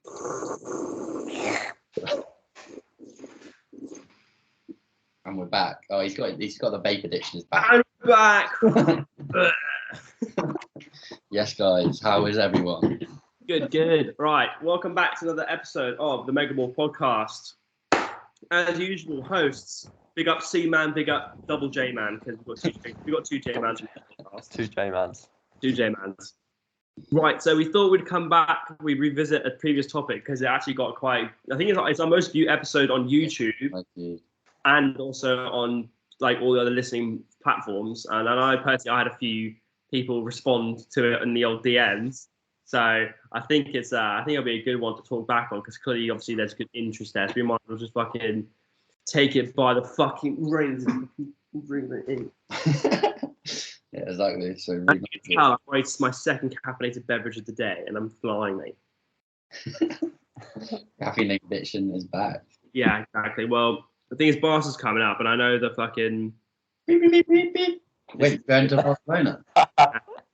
And we're back. Oh, he's got the vape addiction is back. I'm back. Yes, guys. How is everyone? Good. Right, welcome back to another episode of the Mega Ball Podcast. As usual, hosts. Big up C Man, big up Double J Man, because we've got two J Mans in the podcast. Two J Mans. Two J Mans. Right, so we thought we'd come back, we revisit a previous topic because it actually got quite. I think it's our most viewed episode on YouTube. Thank you. And also on like all the other listening platforms. And I personally, I had a few people respond to it in the old DMs. So I think it'll be a good one to talk back on because clearly, obviously, there's good interest there. So we might as well just fucking take it by the fucking reins and bring it in. Yeah, exactly. So It's my second caffeinated beverage of the day, and I'm flying, mate. Caffeine addiction is back. Yeah, exactly. Well, the thing is, Barca's coming up, and I know the fucking. Wait, going to Barcelona?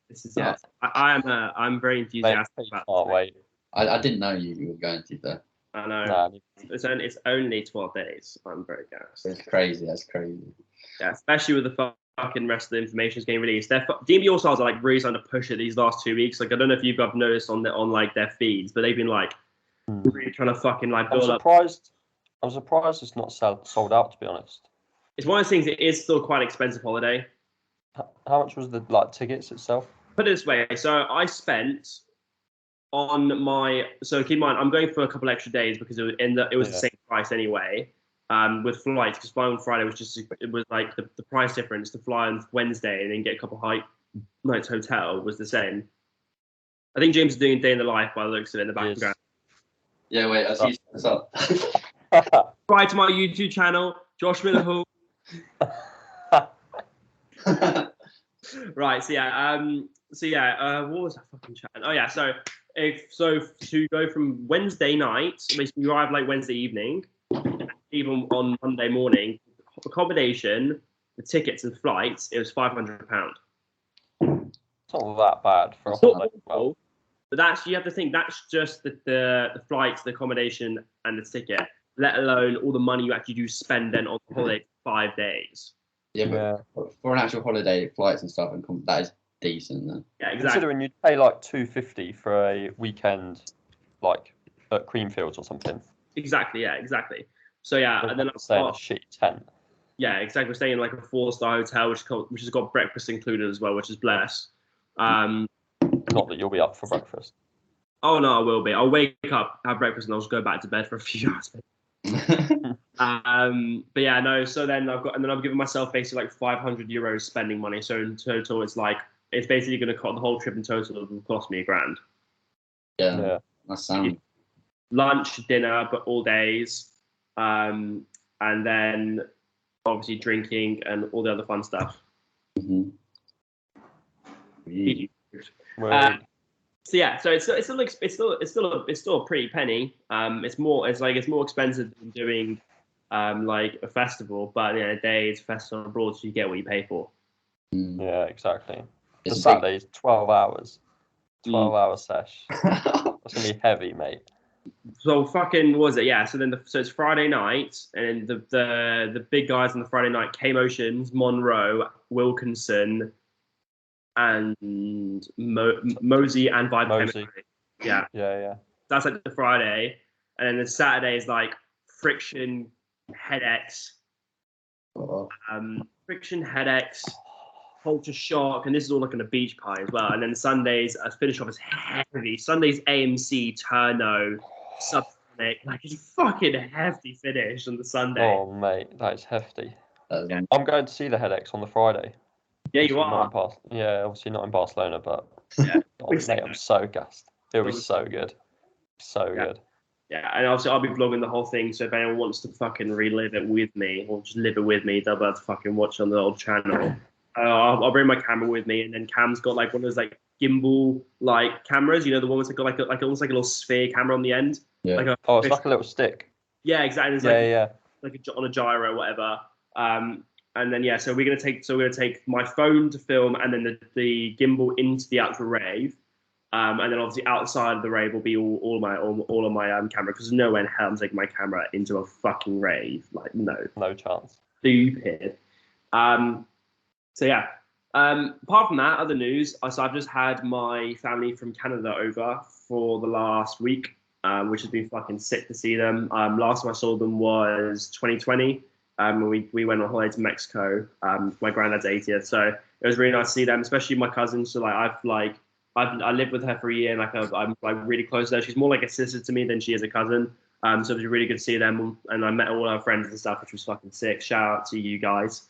This is yes. I'm very enthusiastic about this. Wait. I didn't know you were going to there. I know. Nah, It's only 12 days. I'm very gassed. It's crazy. That's crazy. Yeah, especially with the fucking rest of the information is getting released. DMB All Stars are like really starting to push it these last 2 weeks. Like I don't know if you've noticed on like their feeds, but they've been like really trying to fucking like build up. I'm surprised it's not sold out, to be honest. It's one of those things. It is still quite an expensive holiday. How much was the tickets itself? Put it this way. So I spent on my. So keep in mind, I'm going for a couple extra days because it was the same price anyway. With flights, because flying on Friday was like the price difference to fly on Wednesday and then get a couple nights hotel was the same. I think James is doing a day in the life by the looks of it in the background. Yeah, wait, I'll see what's up. Subscribe to my YouTube channel, Josh Miller Hall. Right, what was that fucking chat? Oh yeah, so to go from Wednesday night, basically you arrive like Wednesday evening, even on Monday morning, accommodation, the tickets and flights, it was £500. It's not that bad for a holiday. But you have to think that's just the flights, the accommodation, and the ticket, let alone all the money you actually do spend then on the holiday for 5 days. Yeah, but for an actual holiday, flights and stuff, that is decent. Then. Yeah, exactly. Considering you'd pay like $250 for a weekend, like at Creamfields or something. Exactly. Yeah, exactly. So yeah, and then I'm staying in a shitty tent. Yeah, exactly. We're staying in like a 4-star hotel, which has got breakfast included as well, which is blessed. Not that you'll be up for breakfast. Oh no, I will be. I'll wake up, have breakfast, and I'll just go back to bed for a few hours. But yeah, no. So then I've given myself basically like €500 spending money. So in total, it's basically going to cost the whole trip in total. It will cost me £1,000. Yeah, that's sound. Lunch, dinner, but all days, and then obviously drinking and all the other fun stuff. Mm-hmm. So yeah, so it's still a pretty penny. It's more expensive than doing like a festival, but at the end of the day, it's a festival abroad, so you get what you pay for. Yeah, exactly. It's the Saturday is 12 hours. 12-hour sesh. That's gonna be heavy, mate. So fucking what was it? Yeah. So it's Friday night, and the big guys on the Friday night: K Motions, Monroe, Wilkinson, and Mosey and Vibe Mosey. Yeah. That's like the Friday, and then the Saturday is like Friction, Headaches, Culture Shock, and this is all like on a beach party as well. And then Sundays, I finish off as heavy. Sundays AMC, Turno, Subsonic, like it's a fucking hefty finish on the Sunday. Oh mate, that is hefty. Yeah. I'm going to see the Headaches on the Friday. Yeah, you are. Obviously not in Barcelona, but yeah, mate, I'm so gassed. It'll be so good, good. Yeah, and also I'll be vlogging the whole thing. So if anyone wants to fucking relive it with me, or just live it with me, they'll have to fucking watch on the old channel. I'll bring my camera with me, and then Cam's got like one of those like gimbal like cameras. You know, the one that's got like almost like a little sphere camera on the end. Yeah. It's like a little stick. Yeah, exactly. It's like on a gyro or whatever. And then so we're gonna take my phone to film, and then the gimbal into the actual rave. And then obviously outside of the rave will be all of my camera, because no way in hell I'm taking my camera into a fucking rave. Like, No chance. stupid. So yeah. Apart from that, other news. So I've just had my family from Canada over for the last week, which has been fucking sick to see them. Last time I saw them was 2020. We went on holiday to Mexico. My granddad's 80th, so it was really nice to see them, especially my cousin. So I lived with her for a year, and I'm like really close to her. She's more like a sister to me than she is a cousin. So it was really good to see them, and I met all our friends and stuff, which was fucking sick. Shout out to you guys.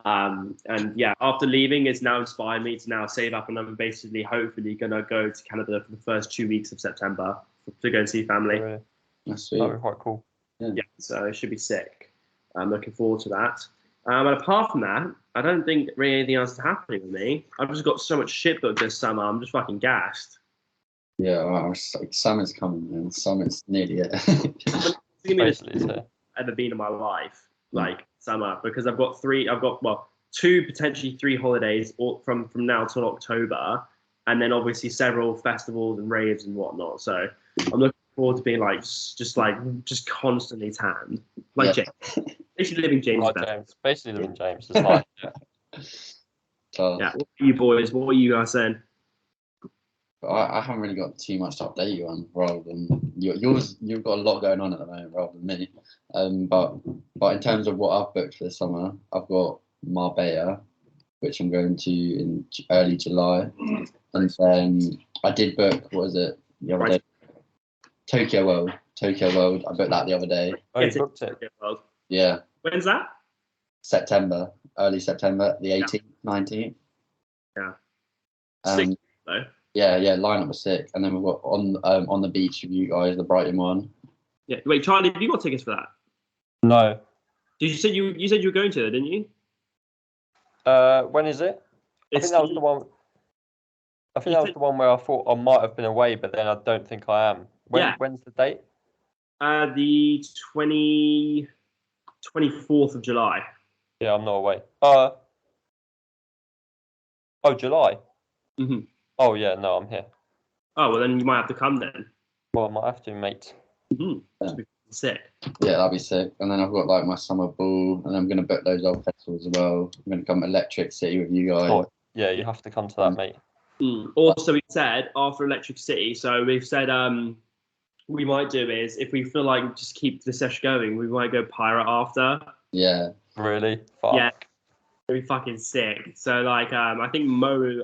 And yeah, after leaving, it's now inspired me to now save up, and I'm basically hopefully gonna go to Canada for the first 2 weeks of September to go and see family. Really? That's sweet. That'd be quite cool. Yeah, so it should be sick. I'm looking forward to that. And apart from that, I don't think really anything else is happening with me. I've just got so much shit booked this summer. I'm just fucking gassed. Yeah, well, summer's coming, and summer's nearly it. It's gonna be the Basically, so. I've ever been in my life, like summer, because I've got two, potentially 3 holidays from now till October, and then obviously several festivals and raves and whatnot. So I'm looking forward to being just constantly tanned, like Yeah. James. Basically living James. Like best. James. Basically living James. It's like, So, Yeah. What are you boys? What are you guys saying? I haven't really got too much to update you on, rather than yours. You've got a lot going on at the moment, rather than me. But in terms of what I've booked for the summer, I've got Marbella, which I'm going to in early July, and then I did book, what was it the other day? Tokyo World. I booked that the other day. oh, you booked it. Yeah, When's that? September, early September, the 18th, 19th. Yeah. Um, Sick, though. yeah, lineup was sick, and then we've got on the beach with you guys, the Brighton one. Yeah. Wait, Charlie, have you got tickets for that? No. Did you said you were going to it, didn't you? When is it? I It's think that was the one. I think that was the one where I thought I might have been away, but then I don't think I am. When's the date? The 24th of July. Yeah, I'm not away. July. Mhm. Oh yeah, no, I'm here. Oh well, then you might have to come then. Well, I might have to, mate. Mm-hmm. Yeah. Sick. Yeah, that'd be sick. And then I've got like my summer ball, and I'm gonna book those other festivals as well. I'm gonna come Electric City with you guys. Oh, yeah, you have to come to that, mate. Also, we said after Electric City, so we've said we might do is if we feel like just keep the session going, we might go pirate after. Yeah. Really? Fuck. Yeah, it'd be fucking sick. So like I think Mo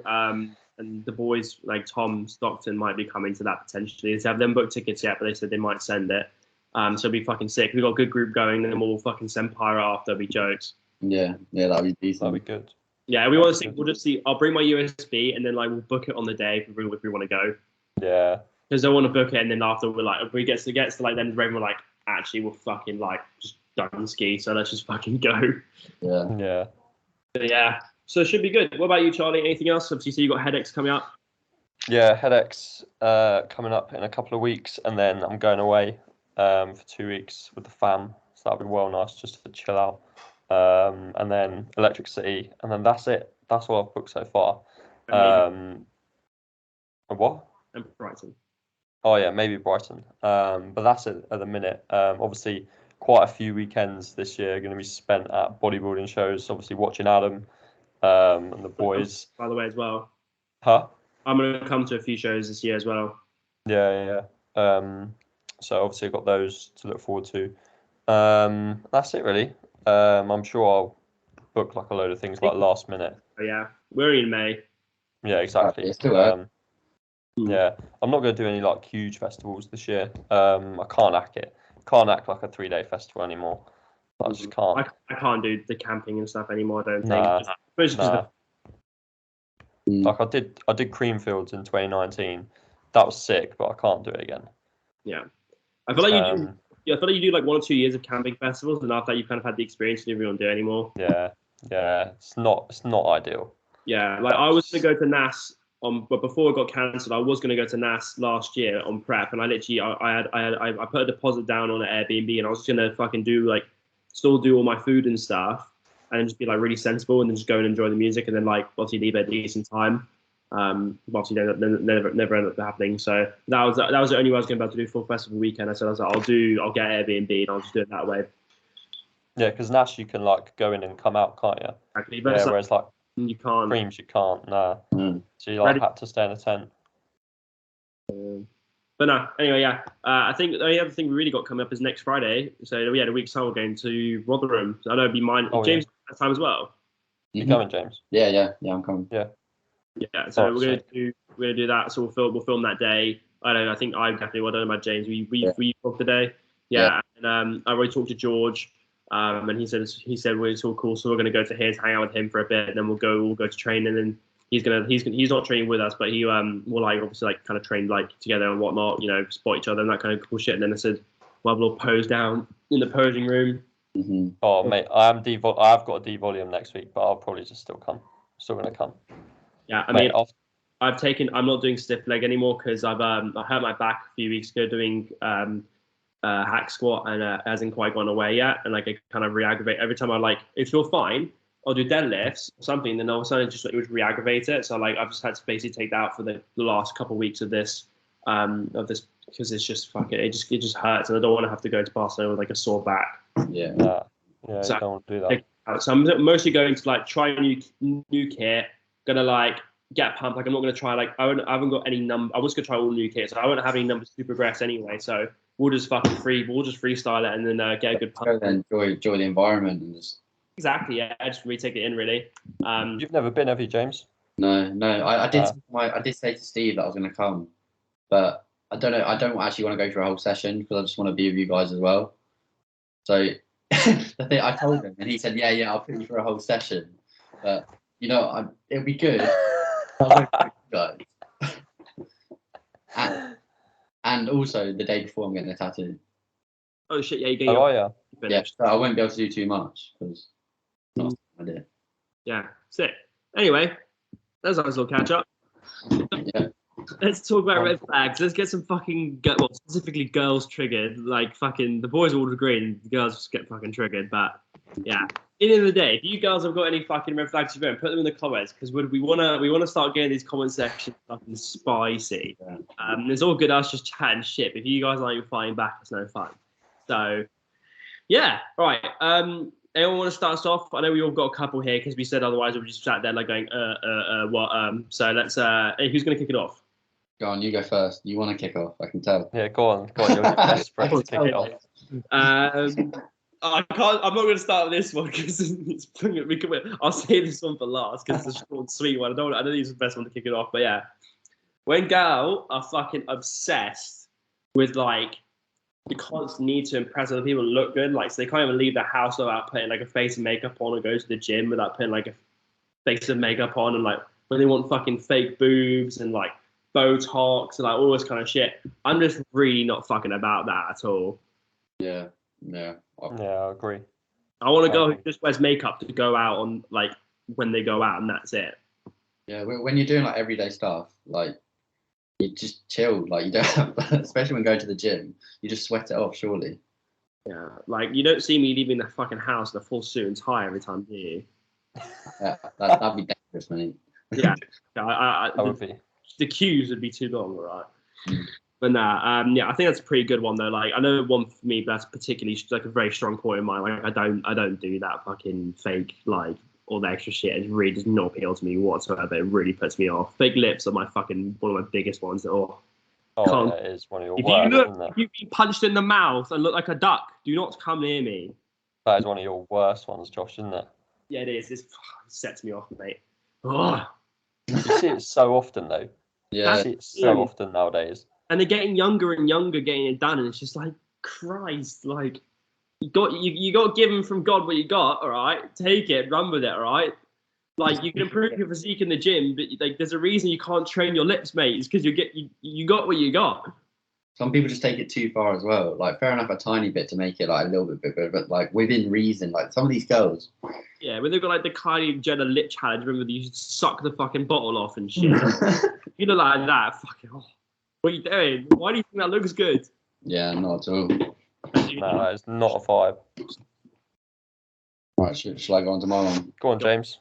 and the boys like Tom Stockton might be coming to that potentially. They haven't booked tickets yet, but they said they might send it. So it'd be fucking sick. We've got a good group going, and then we'll fucking send pirate after. It'd be jokes. Yeah, that'd be decent. That'd be good. Yeah, we want to see. We'll just see. I'll bring my USB, and then like we'll book it on the day if we want to go. Yeah. Because I want to book it, and then after we're like, if we get to like then we're like, actually we're fucking like just done ski, so let's just fucking go. Yeah. Yeah. But yeah, so it should be good. What about you, Charlie? Anything else? Obviously, so you got headaches coming up. Yeah, headaches coming up in a couple of weeks, and then I'm going away for 2 weeks with the fam. So that'll be well nice just to chill out. And then Electric City, and then that's it. That's all I've booked so far. What? And Brighton. Oh yeah, maybe Brighton. But that's it at the minute. Obviously, quite a few weekends this year are going to be spent at bodybuilding shows. Obviously, watching Adam and the boys. By the way, as well. Huh? I'm going to come to a few shows this year as well. Yeah. So obviously, I've got those to look forward to. That's it really. I'm sure I'll book like a load of things like last minute. Oh, yeah, we're in May. Yeah, exactly. It's still early. Yeah, I'm not going to do any like huge festivals this year. I can't act it. Can't act like a 3-day festival anymore. I just can't. I can't do the camping and stuff anymore. I don't Nah, think. Like I did Creamfields in 2019. That was sick, but I can't do it again. Yeah, I feel like you do. Yeah, I feel like you do like 1 or 2 years of camping festivals, and after that, you kind of had the experience you don't do it anymore. Yeah. It's not ideal. Yeah, like I was gonna go to NAS but before it got cancelled, I was gonna go to NAS last year on prep, and I literally I put a deposit down on an Airbnb, and I was gonna fucking still do all my food and stuff, and just be like really sensible, and then just go and enjoy the music, and then like obviously leave at a decent time. Obviously, never ended up happening. So that was the only way I was going to be able to do full festival weekend. I was like, I'll get Airbnb and I'll just do it that way. Yeah, because Nash you can like go in and come out, can't you? Exactly. Yeah, whereas like you can't. Creams you can't. No. Mm. So you like had to stay in a tent. But no, anyway, yeah. I think the only other thing we really got coming up is next Friday. So yeah, the week's time we're going to Rotherham. So I know it'd be mine. James that time as well. You coming, James? Yeah, I'm coming. Yeah. So we're gonna do that. So we'll film that day. I think I definitely. Well, I don't know about James. We booked the day. Yeah. And I already talked to George. And he said well, it's all cool. So we're gonna go to his, hang out with him for a bit, and then we'll go to train, and then he's not training with us, but he will like obviously like kind of train like together and whatnot, spot each other and that kind of cool shit. And then I said we'll have a little pose down in the posing room. Mm-hmm. Oh mate, I've got a D-volume next week, but I'll probably just still come. Still gonna come. Yeah, I mean, I'm not doing stiff leg anymore because I hurt my back a few weeks ago doing hack squat, and it hasn't quite gone away yet, and like it kind of re-aggravate every time if you're fine, I'll do deadlifts or something, then all of a sudden it would re-aggravate it. So like I've just had to basically take that out for the last couple of weeks of this because it's just it just hurts, and I don't want to have to go to Barcelona with like a sore back. Yeah, so you don't want to do that. So I'm mostly going to like try new kit, gonna like get pumped. Like I'm not gonna try I haven't got any number. I was gonna try all new kit, so I won't have any numbers to progress anyway. So we'll just freestyle it and then get a good pump. Then enjoy the environment and just. Exactly, yeah. Just retake it in, really. You've never been, have you, James? No. I did say to Steve that I was going to come, but I don't know. I don't actually want to go for a whole session because I just want to be with you guys as well. So the thing I told him, and he said, "Yeah, I'll put you for a whole session." But it'll be good. Guys. And also the day before I'm getting a tattoo. Oh shit! Yeah, yeah. So I won't be able to do too much because. Not a good idea. Yeah, sick. Anyway, that's a nice little catch up. Yeah. Let's talk about red flags. Let's get some fucking specifically girls triggered. Like fucking the boys all agree and the girls just get fucking triggered. But yeah, at the end of the day, if you girls have got any fucking red flags, you put them in the comments because we wanna start getting these comment sections fucking spicy. Yeah. It's all good us just chatting shit. If you guys aren't even fighting back, it's no fun. So yeah, right. Anyone want to start us off? I know we all got a couple here because we said otherwise we just sat there like going, what? So let's. Who's going to kick it off? Go on, you go first. You want to kick off? I can tell. Yeah, go on. You're desperate to kick it off. I can't. I'm not going to start with this one because I'll save this one for last because it's a short, sweet one. I don't think it's the best one to kick it off. But yeah, when girls are fucking obsessed with like. The constant need to impress other people and look good, so they can't even leave the house without putting like a face of makeup on, or go to the gym without putting like a face of makeup on, and like when they want fucking fake boobs and like Botox and like all this kind of shit. I'm just really not fucking about that at all. Yeah, I agree. I want a girl who just wears makeup to go out on like when they go out, and that's it. Yeah, when you're doing like everyday stuff, like. You just chill, like you don't have, especially when going to the gym, you just sweat it off, surely. Yeah, like you don't see me leaving the fucking house in a full suit and tie every time, do you? Yeah, that'd be dangerous, mate. Yeah, the queues would be too long, right? But nah, I think that's a pretty good one though. Like I know one for me that's particularly like a very strong point in mind. Like I don't do that fucking fake like. All the extra shit, it really does not appeal to me whatsoever. It really puts me off. Fake lips are one of my biggest ones. Yeah, it is one of your worst. If you've been punched in the mouth and look like a duck, do not come near me. That is one of your worst ones, Josh, isn't it? Yeah, it is. It sets me off, mate. Oh. You see it so often, though. Yeah. You see it so often nowadays. And they're getting younger and younger getting it done, and it's just like, Christ, like... You got given from God what you got, all right? Take it, run with it, all right? Like you can improve your physique in the gym, but like there's a reason you can't train your lips, mate. It's because you got what you got. Some people just take it too far as well. Like fair enough, a tiny bit to make it like a little bit bigger, but like within reason. Like some of these girls. Yeah, when they've got like the Kylie Jenner lip challenge, remember you should suck the fucking bottle off and shit. You look like that, fucking. Oh, what are you doing? Why do you think that looks good? Yeah, not at all. No, it's not a vibe. Right, shall I go on to my one? Go on, James.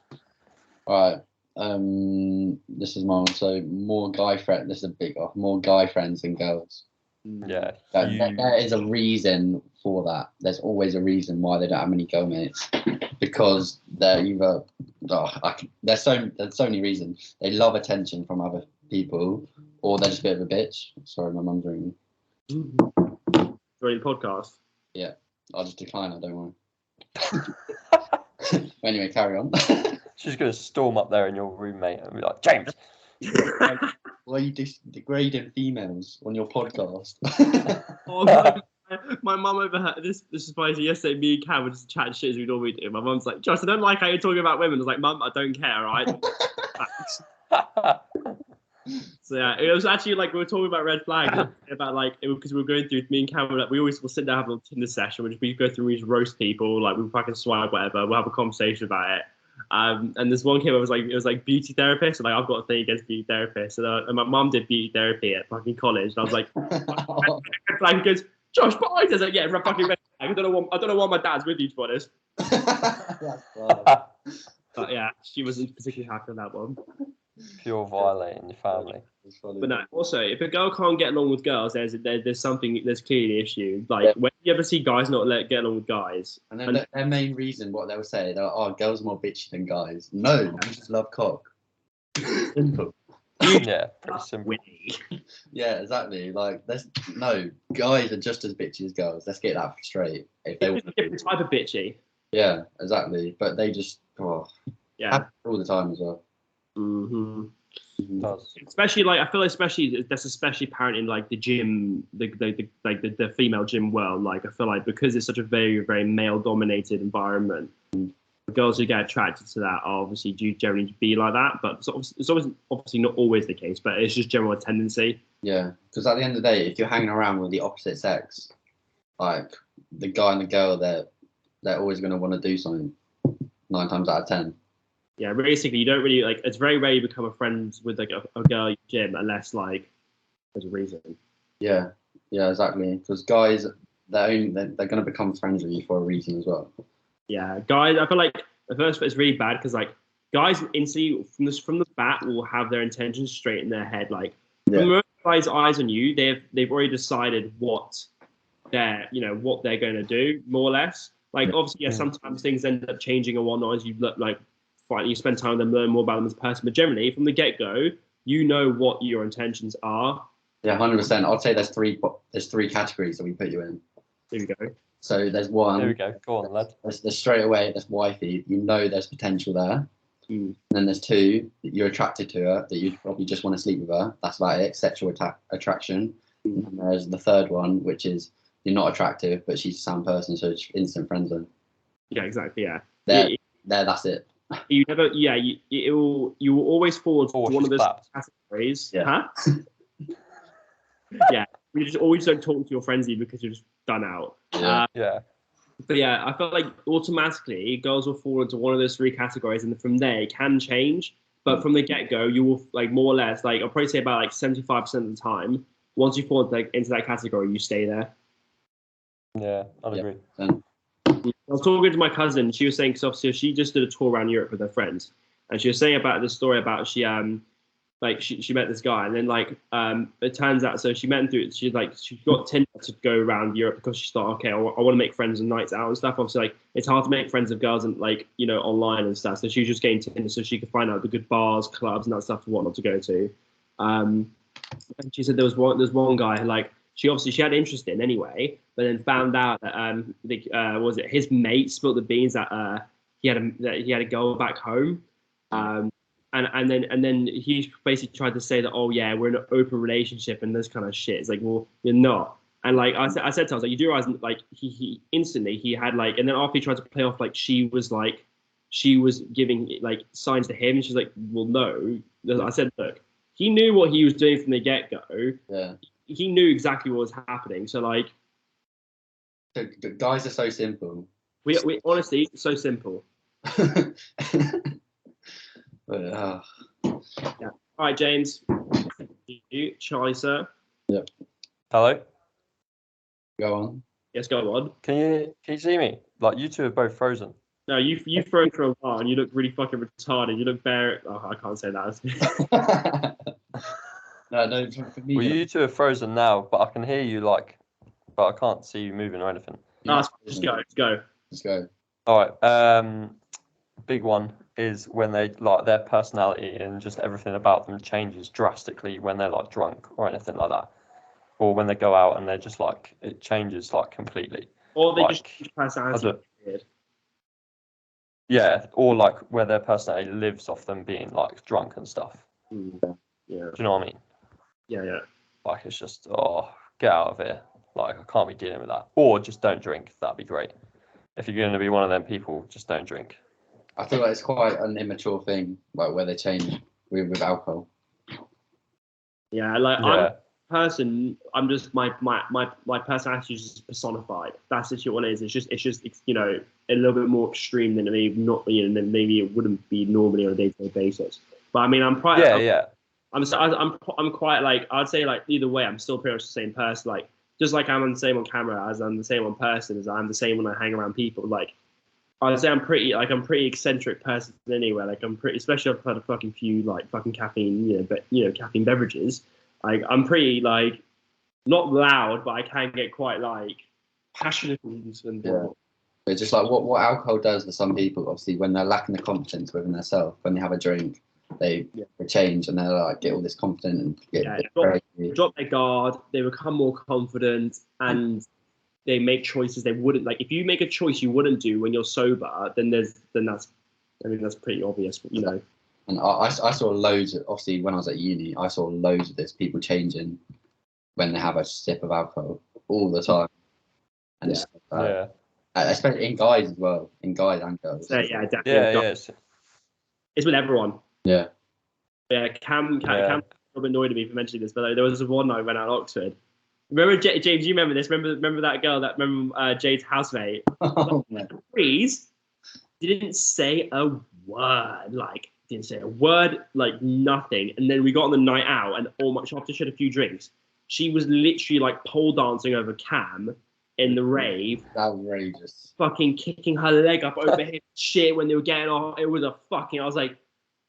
All right. this is mine. So more guy friend. This is a big off. More guy friends than girls. Yeah. There is a reason for that. There's always a reason why they don't have many girl mates. Because they're either there's so many reasons. They love attention from other people, or they're just a bit of a bitch. Sorry, my mum's ringing. Join the podcast. Yeah, I'll just decline it. Don't worry. Anyway, carry on. She's gonna storm up there in your room, mate, and be like, James. Why are you degrading females on your podcast? Oh, my mum overheard this. This is funny. So yesterday, me and Cam were just chatting shit as we normally do. My mum's like, "Josh, I don't like how you're talking about women." I was like, "Mum, I don't care, right?" So yeah, it was actually like we were talking about red flags about like because we were going through. Me and Cam were like, we always will sit down have a Tinder session. We go through, we just roast people, like we fucking swipe whatever. We'll have a conversation about it. And this one came up, it was like beauty therapist, and like I've got a thing against beauty therapists, and my mum did beauty therapy at fucking college, and I was like, red flag. He goes, Josh, but I was like, yeah, fucking red flag. I don't know why my dad's with you, to be honest. But yeah, she wasn't particularly happy on that one. Pure violating your family. But no, also, if a girl can't get along with girls, there's clearly an issue. Like, when you ever see guys not get along with guys? And then their main reason, what they will say, they're like, oh, girls are more bitchy than guys. No, you just love cock. Simple. Yeah, pretty simple. Yeah, exactly. Like, guys are just as bitchy as girls. Let's get that straight. If they want a different type of bitchy. Yeah, exactly. But they just, all the time as well. Mm-hmm. Does. Especially like I feel like that's especially apparent in like the gym, the female gym world. Like I feel like because it's such a very very male dominated environment, girls who get attracted to that are obviously do generally be like that. But it's obviously not always the case, but it's just general tendency. Yeah, because at the end of the day, if you're hanging around with the opposite sex, like the guy and the girl, they're always going to want to do something 9 times out of 10. Yeah, basically, you don't really like. It's very rare you become a friend with like a girl in gym unless like there's a reason. Yeah, exactly. Because guys, they're going to become friends with you for a reason as well. Yeah, guys, I feel like the first bit is really bad because like guys instantly from the bat will have their intentions straight in their head. Like from the guy's eyes on you, they've already decided what they're going to do more or less. Like obviously, sometimes things end up changing and whatnot as you look like. You spend time with them, learn more about them as a person. But generally, from the get-go, you know what your intentions are. Yeah, 100%. I'd say there's three categories that we put you in. There we go. So there's one. There we go. Go on, lad. There's straight away. There's wifey. You know there's potential there. And then there's 2 that you're attracted to her, that you probably just want to sleep with her. That's about it. Sexual attraction. And there's the 3rd one, which is you're not attractive, but she's a sound person, so it's instant friend zone. Yeah, exactly. Yeah. That's it. You never. Yeah. You will always fall into one of those categories. Yeah. Huh? Yeah. You just always don't talk to your friends either because you're just done out. Yeah. But yeah, I felt like automatically girls will fall into one of those 3 categories, and from there it can change. But from the get-go, you will like more or less like I'll probably say about like 75% of the time, once you fall into that category, you stay there. Yeah, I'd agree. I was talking to my cousin. She was saying, because obviously she just did a tour around Europe with her friends, and she was saying about this story about she met this guy, and then like it turns out so she met him through. She got Tinder to go around Europe because she thought, okay, I want to make friends and nights out and stuff. Obviously, like it's hard to make friends with girls and like online and stuff. So she was just getting Tinder so she could find out the good bars, clubs, and that stuff and whatnot to go to. And she said there's one guy like. She had interest in anyway, but then found out that his mate spilled the beans that he had a girl back home, and then he basically tried to say that we're in an open relationship and this kind of shit. It's like, well, you're not. And like I said to her, I was like, you do realize like he instantly he had like, and then after he tried to play off like she was giving like signs to him, and she's like, well, no. I said, look, he knew what he was doing from the get go. Yeah. He knew exactly what was happening. So like, guys are so simple. We honestly so simple. But, Yeah. All right, James. You, Charlie, sir. Yep. Hello. Go on. Yes, go on. Can you see me? Like you two are both frozen. No, you've thrown for a while and you look really fucking retarded. You look bare. Oh, I can't say that. No, for me. Well, you two are frozen now, but I can hear you but I can't see you moving or anything. No, just go. Just go. All right. Big one is when they like their personality and just everything about them changes drastically when they're like drunk or anything like that, or when they go out and they're just like it changes like completely. Or they like, just change personality. Yeah, or like where their personality lives off them being like drunk and stuff. Yeah. Do you know what I mean? Yeah. Like it's just get out of here. Like I can't be dealing with that. Or just don't drink. That'd be great. If you're going to be one of them people, just don't drink. I feel like it's quite an immature thing, like where they change with alcohol. Yeah, like I'm just my personality is just personified. That's literally what it is. It's just a little bit more extreme than than maybe it wouldn't be normally on a day-to-day basis. But I mean, I'm quite like I'd say like either way, I'm still pretty much the same person. Like just like I'm the same on camera as I'm the same on person as I'm the same when I hang around people. Like I'd say I'm pretty eccentric person anyway. Like I'm pretty, especially I've had a fucking few like fucking caffeine, caffeine beverages. Like I'm pretty like not loud, but I can get quite like passionate and yeah. It's just like what alcohol does for some people. Obviously, when they're lacking the confidence within themselves, when they have a drink, they change and they like get all this confident and drop their guard. They become more confident and they make choices they wouldn't like. If you make a choice you wouldn't do when you're sober, then that's pretty obvious, And I saw loads of, obviously when I was at uni, I saw loads of this, people changing when they have a sip of alcohol all the time. And it's especially in guys as well, in guys and girls. Yeah, definitely. Yeah. It's with everyone. Yeah. Yeah, Cam a little bit annoyed at me for mentioning this, but there was one night I went out at Oxford. Remember, James, you remember this? Remember that girl Jade's housemate? Oh, man. Freeze didn't say a word, like nothing. And then we got on the night out, and after she had a few drinks, she was literally like pole dancing over Cam in the rave. Outrageous. Fucking kicking her leg up over his shit when they were getting off. It was I was like,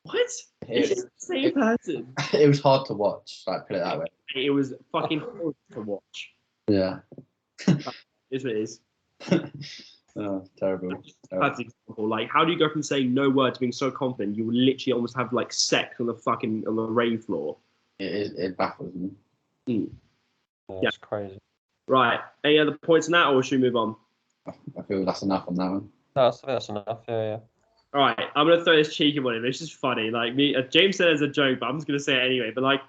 what? It's the same person. It was hard to watch, like put it that way. It was fucking hard to watch. Yeah. It's what it is. Oh, terrible. That's an example. Like, how do you go from saying no word to being so confident you will literally almost have like sex on the rave floor? It baffles me. It's crazy. Right. Any other points on that, or should we move on? I feel that's enough on that one. That's enough. Yeah. All right, I'm gonna throw this cheeky one in. It's just funny. Like James said it as a joke, but I'm just gonna say it anyway. But like,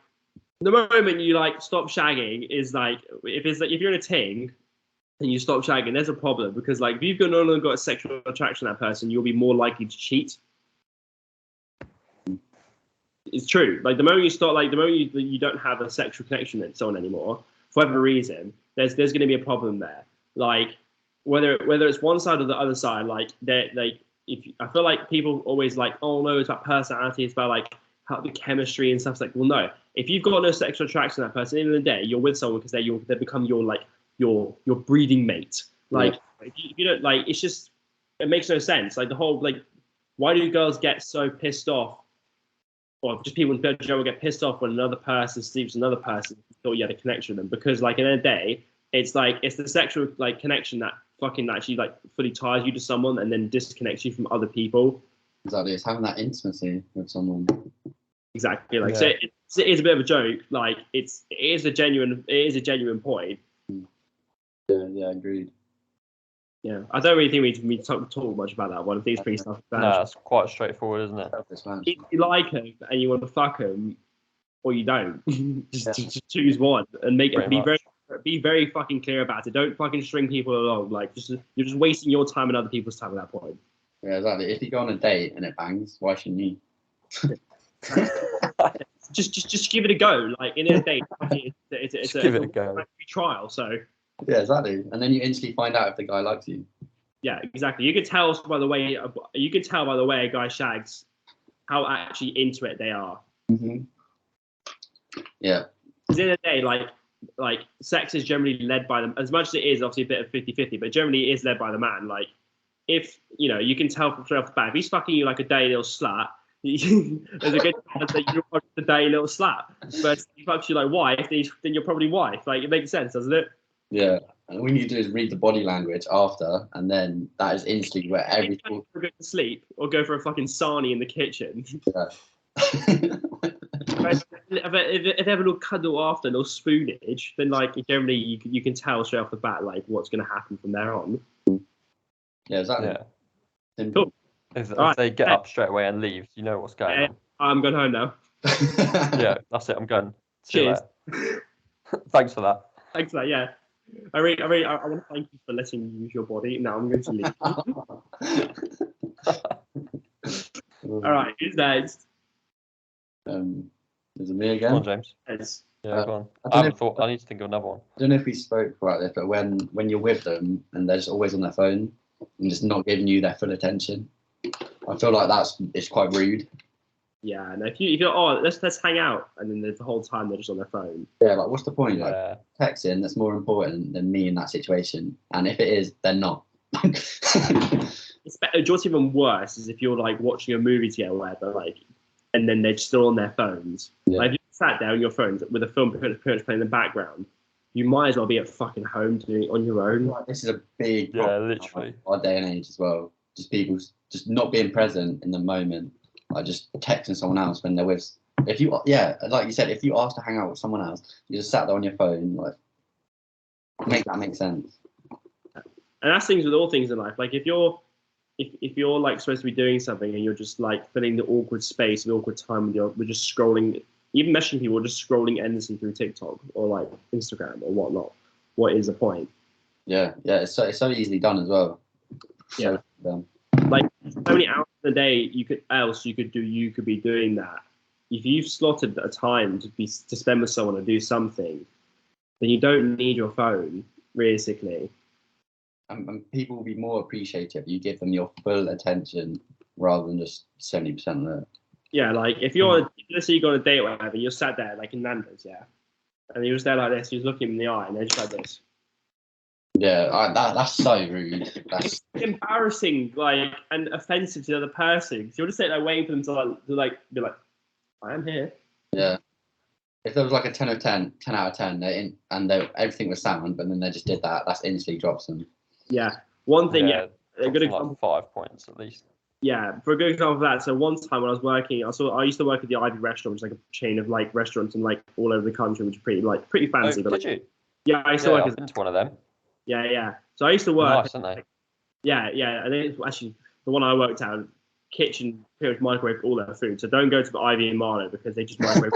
the moment you like stop shagging is like if you're in a ting and you stop shagging, there's a problem because like if you've no longer got a sexual attraction to that person, you'll be more likely to cheat. It's true. Like the moment you don't have a sexual connection with someone anymore, for whatever reason, there's going to be a problem there. Like whether it's one side or the other side, like they're like. I feel like people always like, oh no, it's about personality, it's about like how the chemistry and stuff. It's like, well, no. If you've got no sexual attraction to that person, at the end of the day, you're with someone because they become your breeding mate. Like, if you don't like, it's just it makes no sense. Like the whole like, why do girls get so pissed off, or just people in general get pissed off when another person sleeps with another person? You thought you had a connection with them because like at the end of the day, it's the sexual like connection that fucking actually like fully ties you to someone and then disconnects you from other people. Exactly, it's having that intimacy with someone. Exactly, like so it is a bit of a joke. Like it is a genuine point. Yeah, agreed. Yeah, I don't really think we need to talk much about that one. I think it's pretty self-explanatory. No, it's quite straightforward, isn't it? If you like them and you want to fuck them, or you don't, just choose one and be very fucking clear about it. Don't fucking string people along. Like you're just wasting your time and other people's time at that point. Yeah, exactly. If you go on a date and it bangs, why shouldn't you? just give it a go. Like in a date, it's give it a go. Trial. So yeah, exactly. And then you instantly find out if the guy likes you. Yeah, exactly. You could tell by the way a guy shags how actually into it they are. Mm-hmm. Yeah. Because in the day, like sex is generally led by them. As much as it is obviously a bit of 50-50, but generally it is led by the man. Like if you can tell straight off the bat, if he's fucking you like a dirty little slut, there's a good chance that you're probably a dirty little slut. But if he fucks you like wife, then you're probably wife. Like, it makes sense, doesn't it? Yeah. And all you need to do is read the body language after, and then that is instantly where every Go to sleep or go for a fucking sarnie in the kitchen. yeah. If they have a little cuddle after, a little spoonage, then like generally you can tell straight off the bat like what's going to happen from there on. Yeah, exactly. Yeah. Cool. If Alright. they get up straight away and leave, you know what's going on. I'm going home now. Yeah, that's it. I'm going. See you Cheers. later. Thanks for that. Thanks for that. Yeah. I want to thank you for letting me use your body. Now I'm going to leave. All right, who's next? Is it me Come on, again? James. Yes. Yeah, go on. I I don't haven't thought. I need to think of another one. I don't know if we spoke about this, but when you're with them and they're just always on their phone and just not giving you their full attention, I feel like it's quite rude. Yeah, and if you're let's hang out, and then the whole time they're just on their phone. Yeah, like what's the point? Like Yeah. texting, that's more important than me in that situation. And if it is, they're not. What's even worse is if you're like watching a movie together, or whatever, like, and then they're still on their phones. Yeah. Like, if you sat there on your phones with a film pretty much playing in the background, you might as well be at fucking home doing it on your own. Like, this is a big Yeah, problem literally. of our day and age as well. Just people just not being present in the moment. Like just texting someone else when they're with. If you like you said, if you ask to hang out with someone else, you just sat there on your phone. Like, make that make sense. And that's things with all things in life. Like if you're like supposed to be doing something and you're just like filling the awkward space, the awkward time with just scrolling, even messaging people, just scrolling endlessly through TikTok or like Instagram or whatnot. What is the point? Yeah, it's so easily done as well. Yeah. So, Like so many hours a day you could be doing that. If you've slotted a time to spend with someone or do something, then you don't need your phone realistically. and people will be more appreciative if you give them your full attention rather than just 70% of it. Yeah, like if let's say you go on a date or whatever, you're sat there like in Nando's, yeah, and you're just there like this, you're just looking in the eye, and they're just like this. Yeah, that's so rude. That's Embarrassing, like, and offensive to the other person. Because you're just sitting there waiting for them to be like, I am here. yeah. If there was like a 10 out of 10, everything was sound, but then they just did that, that's instantly drops them. Yeah. One thing, a good Like example. 5 points at least. Yeah, for a good example of that. So one time when I was working, I used to work at the Ivy Restaurant, which is like a chain of like restaurants in like all over the country, which is pretty fancy. Oh, but did like, you? yeah, I used to work I've been to one of them. Yeah. So I used to work. Nice, aren't they? Yeah. And then it's actually the one I worked at, kitchen pretty much microwave all their food. So don't go to the Ivy and Marlow because they just microwave.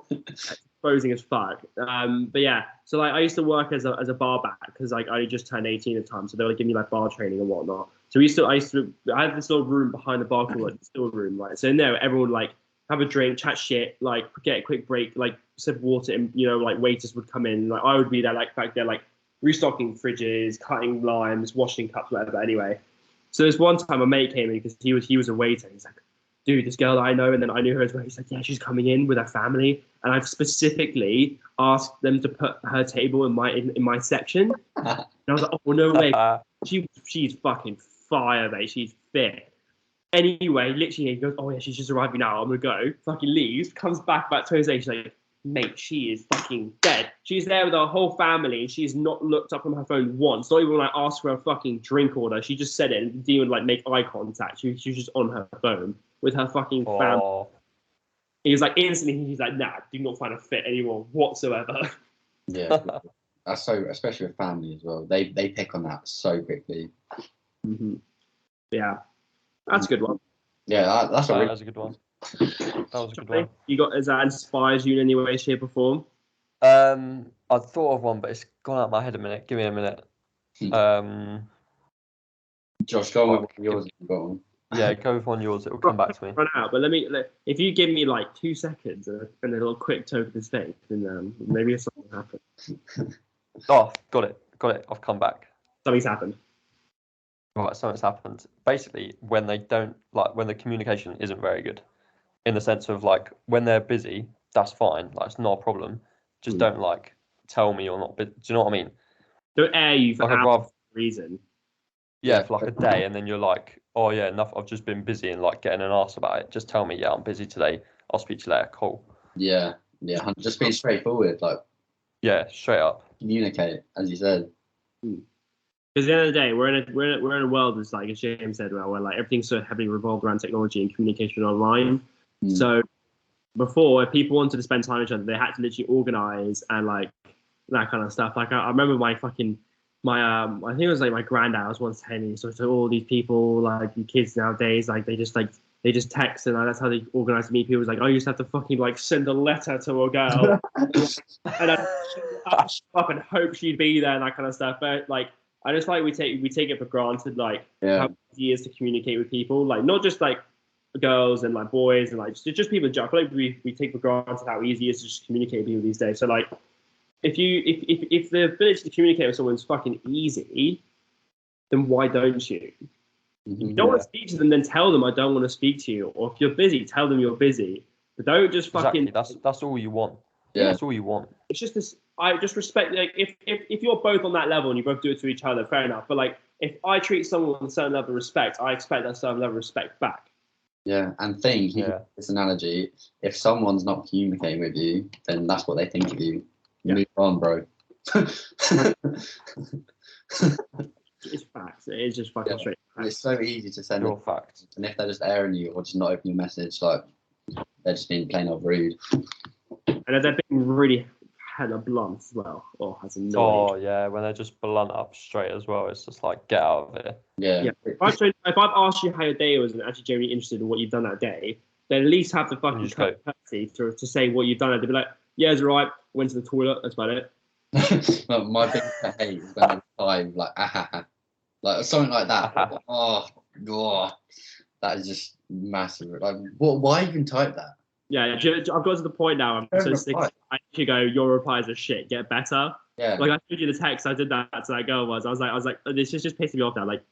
Exposing as fuck. But yeah, so like I used to work as a bar back because like I just turned 18 at the time, so they would give me like bar training and whatnot. So I had this little room behind the bar called like the still room, right? So in there, everyone would like have a drink, chat shit, like get a quick break, like sip water, and like waiters would come in, like I would be there like back there like restocking fridges, cutting limes, washing cups, whatever. Anyway, so there's one time a mate came in because he was a waiter. He's like, dude, this girl that I know, and then I knew her as well. He's like, yeah, she's coming in with her family, and I've specifically asked them to put her table in my section. And I was like, oh no way, she's fucking fire, mate. She's fit. Anyway, literally, he goes, oh yeah, she's just arriving now. I'm gonna go. Fucking leaves, comes back about 2 days later. She's like, mate, she is fucking dead. She's there with her whole family, and she's not looked up from her phone once. Not even when I asked for a fucking drink order. She just said it and didn't even like make eye contact. She was just on her phone with her fucking family. He was like instantly. He's like, nah, do not find her fit anymore whatsoever. Yeah, that's so, especially with family as well. They pick on that so quickly. Mm-hmm. Yeah, that's a good one. Yeah, that's That was a good one. That was a good one. Has that inspires you in any way, shape, or form? I thought of one, but it's gone out of my head a minute. Give me a minute. Josh, go on with yours if you've got one. Yeah, go with one yours. It will come back to me. Run out, but if you give me like 2 seconds and a little quick token of thing, then maybe something will happen. Oh, got it. I've come back. Something's happened. Right, something's happened. Basically, when the communication isn't very good, in the sense of like when they're busy, that's fine. Like it's not a problem. Just don't like tell me you're not busy. Do you know what I mean? Don't air you for Like, no reason. Yeah, for like a day, and then you're like, oh yeah, enough. I've just been busy and like getting an arse about it. Just tell me, yeah, I'm busy today. I'll speak to you later. Cool. Yeah, just being straightforward, like Yeah, straight up. communicate, as you said. Because at the end of the day, we're in a world that's like, as James said, where like everything's so heavily revolved around technology and communication online. So before, if people wanted to spend time with each other, they had to literally organize and like that kind of stuff. Like I remember my I think it was like my granddad was once telling me, so all these people, like the kids nowadays, like they just text, and that's how they organize to meet people. It's like, I used to have to fucking like send a letter to a girl and I'd up and hope she'd be there and that kind of stuff. But like, I just like we take it for granted, like how easy it is to communicate with people, like not just like girls and like boys and like just people in general. I feel like we take for granted how easy it is to just communicate with people these days. So like, if the ability to communicate with someone's fucking easy, then why don't you? If you don't want to speak to them, then tell them I don't want to speak to you. Or if you're busy, tell them you're busy. But don't just fucking. Exactly. That's all you want. Yeah, that's all you want. It's just this. I just respect. Like, if you're both on that level and you both do it to each other, fair enough. But like, if I treat someone with a certain level of respect, I expect that certain level of respect back. Yeah, and this analogy: if someone's not communicating with you, then that's what they think of you. Yeah. Move on, bro. It's facts. It is just fucking straight facts. It's so easy to send your facts, and if they're just airing you or just not opening your message, like they're just being plain old rude. And if they're being really hella blunt as well, that's annoying. Oh yeah, when they're just blunt up straight as well, it's just like, get out of here. Yeah. If I've asked you how your day was and actually genuinely interested in what you've done that day, then at least have the fucking courtesy to say what you've done. They'd be like, yeah, it's alright. Went to the toilet. That's about it. My big hate is when they reply like like something like that. Oh, that is just massive. Like, why even type that? Yeah, I've got to the point now. I'm so sick. I actually go, your replies are shit. Get better. Yeah. Like I showed you the text I did that to that girl. I was like, this is just pissing me off now. Like,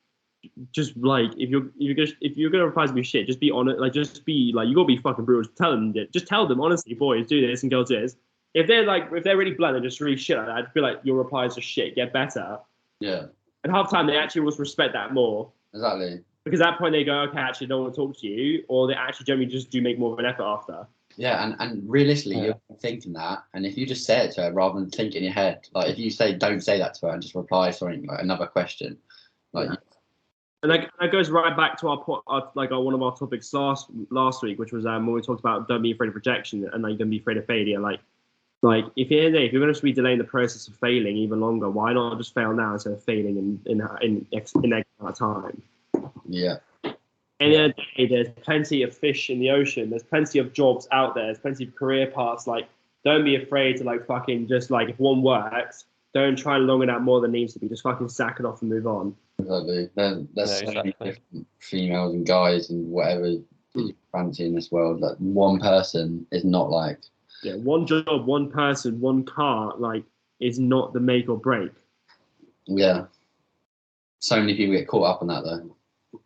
just like if you're gonna reply to me shit, just be honest. Like, just be like, you gotta be fucking brutal. Just tell them honestly, boys do this and girls do this. If they're really blunt and just really shit like that, I'd be like, your replies are shit. Get better. Yeah. And half the time they actually will respect that more. Exactly. Because at that point they go, okay, actually, I don't want to talk to you, or they actually generally just do make more of an effort after. Yeah, and realistically, you're thinking that, and if you just say it to her rather than think it in your head, like if you don't say that to her and just reply something like another question, like. Yeah. And that goes right back to one of our topics last week, which was when we talked about don't be afraid of rejection and like don't be afraid of failure. Like if you're going to be delaying the process of failing even longer, why not just fail now instead of failing in X amount of time? Yeah. And the end of the day, there's plenty of fish in the ocean. There's plenty of jobs out there. There's plenty of career paths. Like, don't be afraid to like fucking just like if one works, don't try and long it out more than it needs to be. Just fucking sack it off and move on. Exactly. There's so many different females and guys and whatever you fancy in this world. Like one person is not like. Yeah, one job, one person, one car, like, is not the make or break. Yeah. So many people get caught up on that though.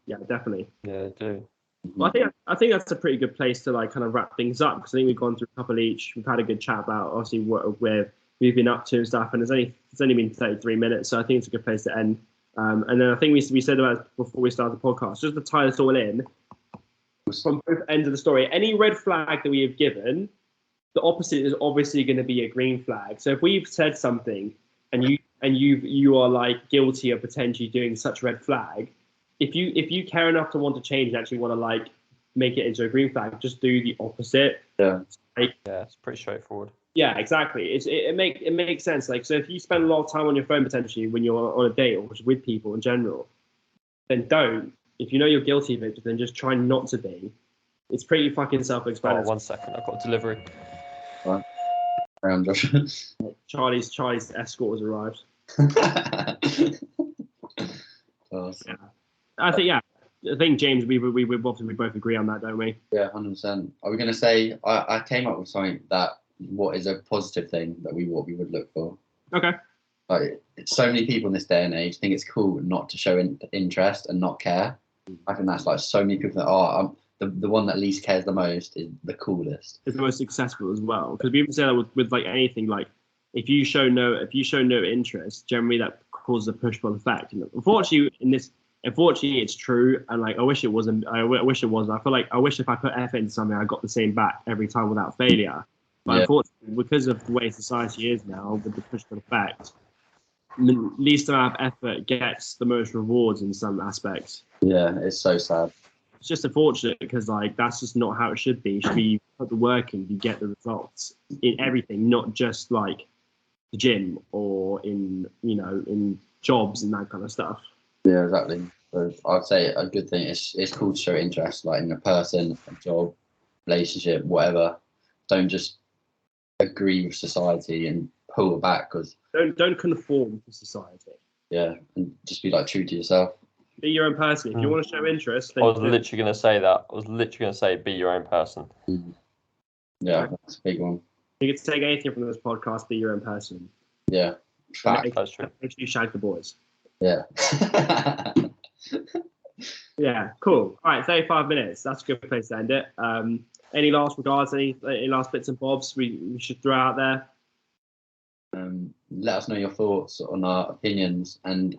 Yeah, definitely. Yeah, they do. Well, I think that's a pretty good place to like kind of wrap things up, because I think we've gone through a couple each. We've had a good chat about obviously what we've been up to and stuff, and it's only been 33 minutes, so I think it's a good place to end. And then I think we said about it before we started the podcast, just to tie this all in, from both ends of the story, any red flag that we have given, the opposite is obviously going to be a green flag. So if we've said something and you are like guilty of potentially doing such a red flag, if you care enough to want to change and actually want to like make it into a green flag, just do the opposite. Yeah. It's pretty straightforward. Yeah, exactly. It makes sense. Like, so if you spend a lot of time on your phone potentially when you're on a date or just with people in general, then don't. If you know you're guilty of it, then just try not to be. It's pretty fucking self-explanatory. 1 second, I've got a delivery. Right. Charlie's escort has arrived. Awesome. Yeah. I think James, we both agree on that, don't we? Yeah, 100%. Are we going to say I came up with something that what is a positive thing that what we would look for? Okay. Like so many people in this day and age think it's cool not to show interest and not care. I think that's like so many people that the one that least cares the most is the coolest. It's the most successful as well, because we even say that with like anything, like if you show no interest, generally that causes a push-pull effect. And unfortunately, in this unfortunately, it's true, and like I wish it wasn't. I wish it wasn't. I feel like I wish if I put effort into something, I got the same back every time without failure. But Yeah. unfortunately, because of the way society is now, with the push-pull effect, least amount of effort gets the most rewards in some aspects. Yeah, it's so sad. It's just unfortunate because like that's just not how it should be. It should be you put the work in, you get the results in everything, not just like the gym or in in jobs and that kind of stuff. Yeah, exactly. So I'd say a good thing is it's cool to show interest, like in a person, a job, relationship, whatever. Don't just agree with society and pull it back because Don't conform to society. yeah, and just be like true to yourself. Be your own person. If you want to show interest, I then was literally going to say that. I was literally going to say, be your own person. Yeah, that's a big one. you can take anything from this podcast. Be your own person. Yeah, fact. That's true. Make sure you shag the boys. Yeah. Yeah, cool. All right, 35 minutes. That's a good place to end it. Any last regards? Any last bits and bobs we should throw out there? Let us know your thoughts on our opinions, and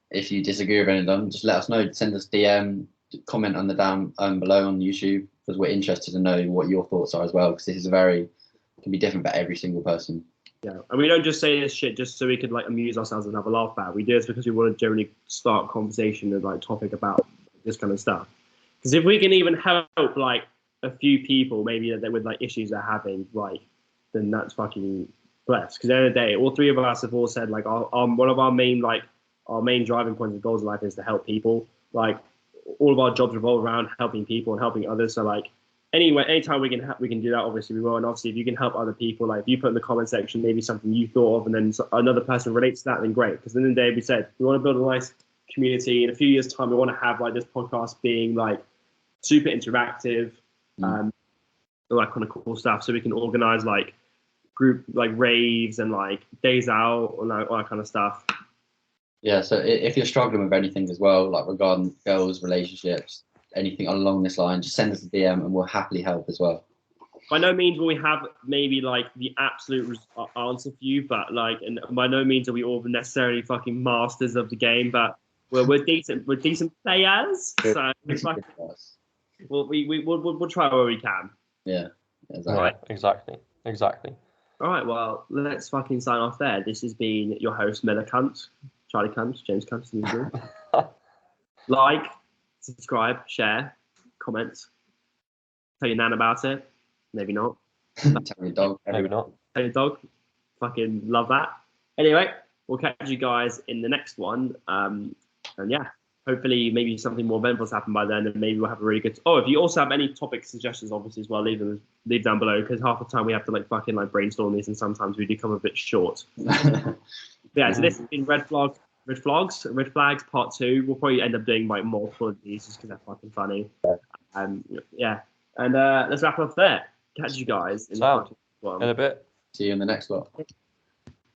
if you disagree with any of them, just let us know. Send us DM, comment on the down below on YouTube, because we're interested to know what your thoughts are as well. Because this is can be different for every single person. Yeah, and we don't just say this shit just so we could like amuse ourselves and have a laugh about it. We do this because we want to generally start a conversation and like topic about this kind of stuff. Because if we can even help like a few people, maybe that with like issues they're having, like, then that's fucking blessed. Because at the end of the day, all three of us have all said like one of our main driving points and goals in life is to help people. Like all of our jobs revolve around helping people and helping others. So like anyway, anytime we can do that, obviously we will. And obviously if you can help other people, like if you put in the comment section maybe something you thought of and then another person relates to that, then great. Because at the end of the day, we said we want to build a nice community. In a few years' time, we want to have like this podcast being like super interactive, all that kind of cool stuff. So we can organize like group like raves and like days out and like all that kind of stuff. Yeah, so if you're struggling with anything as well, like regarding girls, relationships, anything along this line, just send us a DM and we'll happily help as well. By no means will we have maybe like the absolute answer for you, but like, and by no means are we all necessarily fucking masters of the game, but we're decent players. So we'll try where we can. Yeah, exactly. Right, exactly. All right, well, let's fucking sign off there. This has been your host, Miller Cunt, Charlie Cunt, James Cunt, as usual. Like, subscribe, share, comment. Tell your nan about it. Maybe not. Tell your dog. Maybe not. Tell your dog. Fucking love that. Anyway, we'll catch you guys in the next one. And yeah, hopefully maybe something more eventful's happened by then, and maybe we'll have a really good. Oh, if you also have any topic suggestions, obviously as well, leave down below, because half the time we have to like fucking like brainstorm these, and sometimes we do come a bit short. Yeah, so this has been Red Flags Part 2. We'll probably end up doing like multiple of these just because they're fucking funny. Yeah, and let's wrap up there. Catch you guys in the in a bit. See you in the next one.